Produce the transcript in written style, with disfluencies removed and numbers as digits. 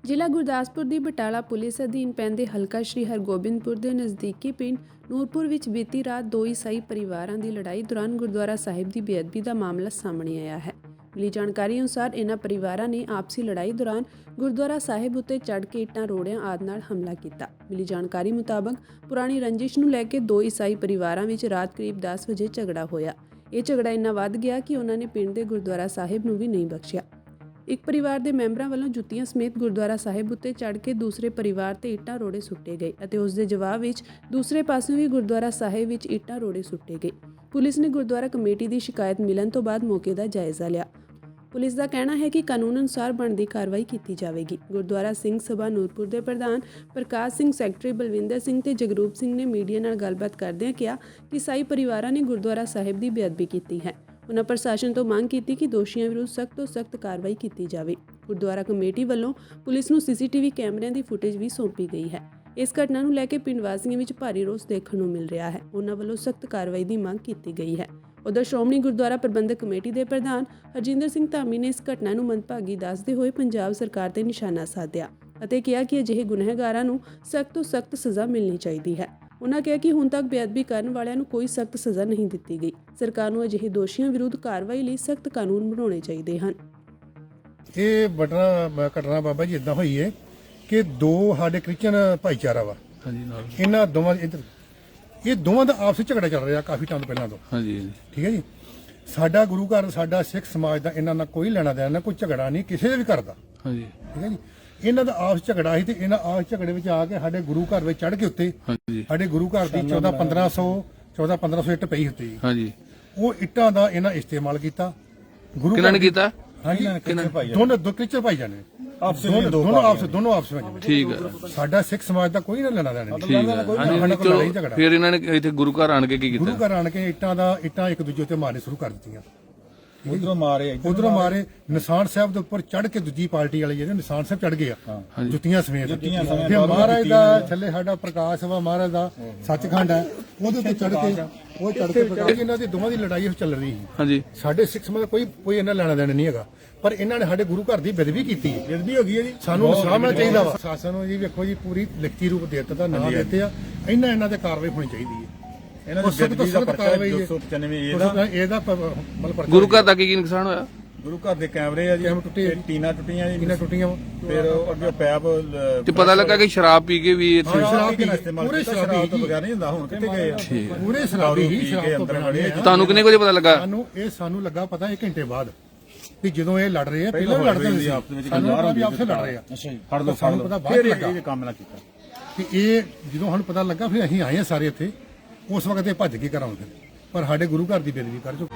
ਜ਼ਿਲ੍ਹਾ ਗੁਰਦਾਸਪੁਰ ਦੀ ਬਟਾਲਾ ਪੁਲਿਸ ਅਧੀਨ ਪੈਂਦੇ ਹਲਕਾ ਸ਼੍ਰੀ ਹਰਗੋਬਿੰਦਪੁਰ ਦੇ ਨਜ਼ਦੀਕੀ ਪਿੰਡ ਨੂਰਪੁਰ ਵਿੱਚ ਬੀਤੀ ਰਾਤ ਦੋ ਈਸਾਈ ਪਰਿਵਾਰਾਂ ਦੀ ਲੜਾਈ ਦੌਰਾਨ ਗੁਰਦੁਆਰਾ ਸਾਹਿਬ ਦੀ ਬੇਅਦਬੀ ਦਾ ਮਾਮਲਾ ਸਾਹਮਣੇ ਆਇਆ ਹੈ। ਮਿਲੀ ਜਾਣਕਾਰੀ ਅਨੁਸਾਰ ਇਨ੍ਹਾਂ ਪਰਿਵਾਰਾਂ ਨੇ ਆਪਸੀ ਲੜਾਈ ਦੌਰਾਨ ਗੁਰਦੁਆਰਾ ਸਾਹਿਬ ਉੱਤੇ ਚੜ੍ਹ ਕੇ ਇੱਟਾਂ ਰੋੜਿਆਂ ਆਦਿ ਨਾਲ ਹਮਲਾ ਕੀਤਾ। ਮਿਲੀ ਜਾਣਕਾਰੀ ਮੁਤਾਬਕ ਪੁਰਾਣੀ ਰੰਜਿਸ਼ ਨੂੰ ਲੈ ਕੇ ਦੋ ਈਸਾਈ ਪਰਿਵਾਰਾਂ ਵਿੱਚ ਰਾਤ ਕਰੀਬ 10 ਵਜੇ ਝਗੜਾ ਹੋਇਆ। ਇਹ ਝਗੜਾ ਇੰਨਾ ਵੱਧ ਗਿਆ ਕਿ ਉਹਨਾਂ ਨੇ ਪਿੰਡ ਦੇ ਗੁਰਦੁਆਰਾ ਸਾਹਿਬ ਨੂੰ ਵੀ ਨਹੀਂ ਬਖਸ਼ਿਆ। ਇੱਕ ਪਰਿਵਾਰ ਦੇ ਮੈਂਬਰਾਂ ਵੱਲੋਂ ਜੁੱਤੀਆਂ ਸਮੇਤ ਗੁਰਦੁਆਰਾ ਸਾਹਿਬ ਉੱਤੇ ਚੜ੍ਹ ਕੇ ਦੂਸਰੇ ਪਰਿਵਾਰ ਤੇ ਇੱਟਾਂ ਰੋੜੇ ਸੁੱਟੇ ਗਏ ਅਤੇ ਉਸ ਦੇ ਜਵਾਬ ਵਿੱਚ ਦੂਸਰੇ ਪਾਸਿਓਂ ਵੀ ਗੁਰਦੁਆਰਾ ਸਾਹਿਬ ਵਿੱਚ ਇੱਟਾਂ ਰੋੜੇ ਸੁੱਟੇ ਗਏ। ਪੁਲਿਸ ਨੇ ਗੁਰਦੁਆਰਾ ਕਮੇਟੀ ਦੀ ਸ਼ਿਕਾਇਤ ਮਿਲਣ ਤੋਂ ਬਾਅਦ ਮੌਕੇ ਦਾ ਜਾਇਜ਼ਾ ਲਿਆ। ਪੁਲਿਸ ਦਾ ਕਹਿਣਾ ਹੈ ਕਿ ਕਾਨੂੰਨ ਅਨੁਸਾਰ ਬਣਦੀ ਕਾਰਵਾਈ ਕੀਤੀ ਜਾਵੇਗੀ। ਗੁਰਦੁਆਰਾ ਸਿੰਘ ਸਭਾ ਨੂਰਪੁਰ ਦੇ ਪ੍ਰਧਾਨ ਪ੍ਰਕਾਸ਼ ਸਿੰਘ, ਸੈਕਟਰੀ ਬਲਵਿੰਦਰ ਸਿੰਘ ਤੇ ਜਗਰੂਪ ਸਿੰਘ ਨੇ ਮੀਡੀਆ ਨਾਲ ਗੱਲਬਾਤ ਕਰਦਿਆਂ ਕਿਹਾ ਕਿ ਈਸਾਈ ਪਰਿਵਾਰਾਂ ਨੇ ਗੁਰਦੁਆਰਾ ਸਾਹਿਬ ਦੀ ਬੇਅਦਬੀ ਕੀਤੀ ਹੈ। ਉਨ੍ਹਾਂ ਪ੍ਰਸ਼ਾਸਨ ਤੋਂ ਮੰਗ ਕੀਤੀ ਕਿ ਦੋਸ਼ੀਆਂ ਵਿਰੁੱਧ ਸਖਤ ਤੋਂ ਸਖਤ ਕਾਰਵਾਈ ਕੀਤੀ ਜਾਵੇ। ਗੁਰਦੁਆਰਾ ਕਮੇਟੀ ਵੱਲੋਂ ਪੁਲਿਸ ਨੂੰ ਸੀਸੀਟੀਵੀ ਕੈਮਰਿਆਂ ਦੀ ਫੁਟੇਜ ਵੀ ਸੌਂਪੀ ਗਈ ਹੈ। ਇਸ ਘਟਨਾ ਨੂੰ ਲੈ ਕੇ ਪਿੰਡ ਵਾਸੀਆਂ ਵਿੱਚ ਭਾਰੀ ਰੋਸ ਦੇਖਣ ਨੂੰ ਮਿਲ ਰਿਹਾ ਹੈ। ਉਨ੍ਹਾਂ ਵੱਲੋਂ ਸਖਤ ਕਾਰਵਾਈ ਦੀ ਮੰਗ ਕੀਤੀ ਗਈ ਹੈ। ਉਧਰ ਸ਼੍ਰੋਮਣੀ ਗੁਰਦੁਆਰਾ ਪ੍ਰਬੰਧਕ ਕਮੇਟੀ ਦੇ ਪ੍ਰਧਾਨ ਹਰਜਿੰਦਰ ਸਿੰਘ ਧਾਮੀ ਨੇ ਇਸ ਘਟਨਾ ਨੂੰ ਮੰਦਭਾਗੀ ਦੱਸਦੇ ਹੋਏ ਪੰਜਾਬ ਸਰਕਾਰ ਤੇ ਨਿਸ਼ਾਨਾ ਸਾਧਿਆ ਅਤੇ ਕਿਹਾ ਕਿ ਅਜਿਹੇ ਗੁਨਾਹਗਾਰਾਂ ਨੂੰ ਸਖਤ ਤੋਂ ਸਖਤ ਸਜ਼ਾ ਮਿਲਣੀ ਚਾਹੀਦੀ ਹੈ। ਉਨ੍ਹਾਂ ਕਿਹਾ ਕਿ ਹੁਣ ਤੱਕ ਬੇਅਦਬੀ ਕਰਨ ਵਾਲਿਆਂ ਨੂੰ ਕੋਈ ਸਖਤ ਸਜ਼ਾ ਨਹੀਂ ਦਿੱਤੀ ਗਈ। ਸਰਕਾਰ ਨੂੰ ਅਜਿਹੇ ਦੋਸ਼ੀਆਂ ਵਿਰੁੱਧ ਕਾਰਵਾਈ ਲਈ ਸਖਤ ਕਾਨੂੰਨ ਬਣਾਉਣੇ ਚਾਹੀਦੇ ਹਨ। ਇਹ ਘਟਨਾ ਬਾਬਾ ਜੀ ਇਦਾਂ ਹੋਈ ਹੈ ਕਿ ਦੋ ਸਾਡੇ ਕ੍ਰਿਸਚਨ ਭਾਈਚਾਰਾ ਵਾ ਇਹਨਾਂ ਦੋਵਾਂ ਇਹ ਦੋਵਾਂ ਦਾ ਆਪਸ ਵਿੱਚ ਝਗੜਾ ਚੱਲ ਰਿਹਾ ਕਾਫੀ ਟਾਈਮ ਪਹਿਲਾਂ ਤੋਂ। ਹਾਂਜੀ ਠੀਕ ਹੈ ਜੀ। ਸਾਡਾ ਗੁਰੂ ਘਰ, ਸਾਡਾ ਸਿੱਖ ਸਮਾਜ ਦਾ ਇਹਨਾਂ ਨਾਲ ਕੋਈ ਲੈਣਾ ਦੇਣਾ, ਕੋਈ ਝਗੜਾ ਨਹੀਂ ਕਿਸੇ ਦੇ ਵੀ ਕਰਦਾ। ਹਾਂਜੀ ਠੀਕ ਹੈ ਜੀ। ਇਹਨਾਂ ਦਾ ਆਪਸ ਝਗੜਾ ਸੀ ਤੇ ਇਹਨਾਂ ਆਪਸ ਝਗੜੇ ਵਿੱਚ ਆ ਕੇ ਸਾਡੇ ਗੁਰੂ ਘਰ ਵਿੱਚ ਚੜ੍ਹ ਕੇ ਉੱਤੇ ਸਾਡੇ ਗੁਰੂ ਘਰ ਦੀ 14-1500 ਇੱਟ ਪਈ ਹੁੰਦੀ ਜੀ। ਹਾਂਜੀ ਉਹ ਇੱਟਾਂ ਦਾ ਇਹਨਾਂ ਇਸਤੇਮਾਲ ਕੀਤਾ। ਗੁਰੂ ਕਿਹਨਾਂ ਨੇ ਕੀਤਾ? ਹਾਂਜੀ ਦੋਨੋਂ ਕ੍ਰਿਸਚਨ ਭਾਈ ਜਾਨੇ ਦੋਨੋਂ ਆਪਸ ਵਿੱਚ। ਠੀਕ ਹੈ। ਸਾਡਾ ਸਿੱਖ ਸਮਾਜ ਦਾ ਕੋਈ ਨਾ ਲੈਣਾ ਦੇਣਾ ਨਹੀਂ। ਫਿਰ ਇਹਨਾਂ ਨੇ ਇੱਥੇ ਗੁਰੂ ਘਰ ਆਣ ਕੇ ਕੀ ਕੀਤਾ? ਗੁਰੂ ਘਰ ਆਣ ਕੇ ਇੱਟਾਂ ਇੱਕ ਦੂਜੇ ਉੱਤੇ ਮਾਰਨੇ ਸ਼ੁਰੂ ਕਰ ਦਿੱਤੀਆਂ। ਉਧਰੋਂ ਮਾਰੇ ਨਿਸ਼ਾਨ ਸਾਹਿਬ ਦੇ ਉੱਪਰ ਚੜ੍ਹ ਕੇ ਦੂਜੀ ਪਾਰਟੀ ਵਾਲੇ ਜਿਹੜੇ ਨਿਸ਼ਾਨ ਸਾਹਿਬ ਚੜ੍ਹ ਗਏ ਆ ਜੁੱਤੀਆਂ ਸਮੇਤ। ਫਿਰ ਮਹਾਰਾਜ ਦਾ ਥੱਲੇ ਸਾਡਾ ਪ੍ਰਕਾਸ਼ ਵਾ, ਮਹਾਰਾਜ ਦਾ ਸੱਚਖੰਡ ਹੈ, ਉਹਦੇ ਉੱਤੇ ਚੜ੍ਹ ਕੇ ਇਹਨਾਂ ਦੀ ਦੋਵਾਂ ਦੀ ਲੜਾਈ ਚੱਲ ਰਹੀ ਸੀ। ਹਾਂਜੀ ਸਾਡੇ ਸਿੱਖ ਸਮਾਜ ਦਾ ਕੋਈ ਇਹਨਾਂ ਲੈਣਾ ਦੇਣਾ ਨਹੀਂ ਹੈਗਾ, ਪਰ ਇਹਨਾਂ ਨੇ ਸਾਡੇ ਗੁਰੂ ਘਰ ਦੀ ਬੇਅਦਬੀ ਕੀਤੀ ਹੈ। ਬੇਅਦਬੀ ਹੋ ਗਈ ਹੈ ਜੀ। ਸਾਨੂੰ ਇਨਸਾਫ ਮਿਲਣਾ ਚਾਹੀਦਾ ਵਾ। ਪ੍ਰਸ਼ਾਸਨ ਨੂੰ ਜੀ ਵੇਖੋ ਜੀ ਪੂਰੀ ਲਿਖਤੀ ਰੂਪ ਦੇ ਦਿੱਤਾ, ਨਾਂ ਦਿੱਤੇ ਆ। ਇਹਨਾਂ ਤੇ ਕਾਰਵਾਈ ਹੋਣੀ ਚਾਹੀਦੀ ਹੈ। ਗੁਰੂ ਘਰ ਦਾ ਕੀ ਨੁਕਸਾਨ ਹੋਇਆ? ਗੁਰੂ ਘਰ ਦੇ ਕੈਮਰੇ ਆ ਜੀ ਟੀਨਾ ਟੁੱਟੀਆਂ ਫਿਰ ਅੱਗੇ ਪੈਪ ਤੇ ਪਤਾ ਲੱਗਾ ਕਿ ਸ਼ਰਾਬ ਪੀ ਕੇ ਵੀ ਇੱਥੇ ਪੂਰੇ ਸ਼ਰਾਬ ਤੋਂ ਬਗੈਰ ਨਹੀਂ ਹੁੰਦਾ। ਹੁਣ ਕਿੱਥੇ ਗਏ ਆ? ਪੂਰੇ ਸ਼ਰਾਬੀ ਹੀ ਸ਼ਰਾਬ ਤੋਂ ਬਣੇ। ਤੁਹਾਨੂੰ ਕਿੰਨੇ ਵਜੇ ਪਤਾ ਲੱਗਾ? ਸਾਨੂੰ ਲੱਗਾ ਪਤਾ 1 ਘੰਟੇ ਬਾਅਦ ਵੀ ਜਦੋਂ ਇਹ ਲੜ ਰਹੇ ਆ। ਪਹਿਲਾਂ ਵੀ ਲੜਦੇ ਸੀ ਆਪਸ ਵਿੱਚ, ਵੀ ਆਪਸ ਲੜ ਰਹੇ ਆ। ਸਾਨੂੰ ਪਤਾ ਬਾਅਦ ਲੱਗਾ ਇਹ ਕੰਮ ਨਾ ਕੀਤਾ ਕਿ ਇਹ ਜਦੋਂ ਸਾਨੂੰ ਪਤਾ ਲੱਗਾ ਫਿਰ ਅਸੀਂ ਆਏ ਆ ਸਾਰੇ ਇੱਥੇ। ਉਸ ਵਕਤ ਇਹ ਭੱਜ ਕੇ ਘਰਾਂ ਆਉਂਦੇ, ਪਰ ਸਾਡੇ ਗੁਰੂ ਘਰ ਦੀ ਬੇਅਦਬੀ ਕਰ ਚੁੱਕੇ।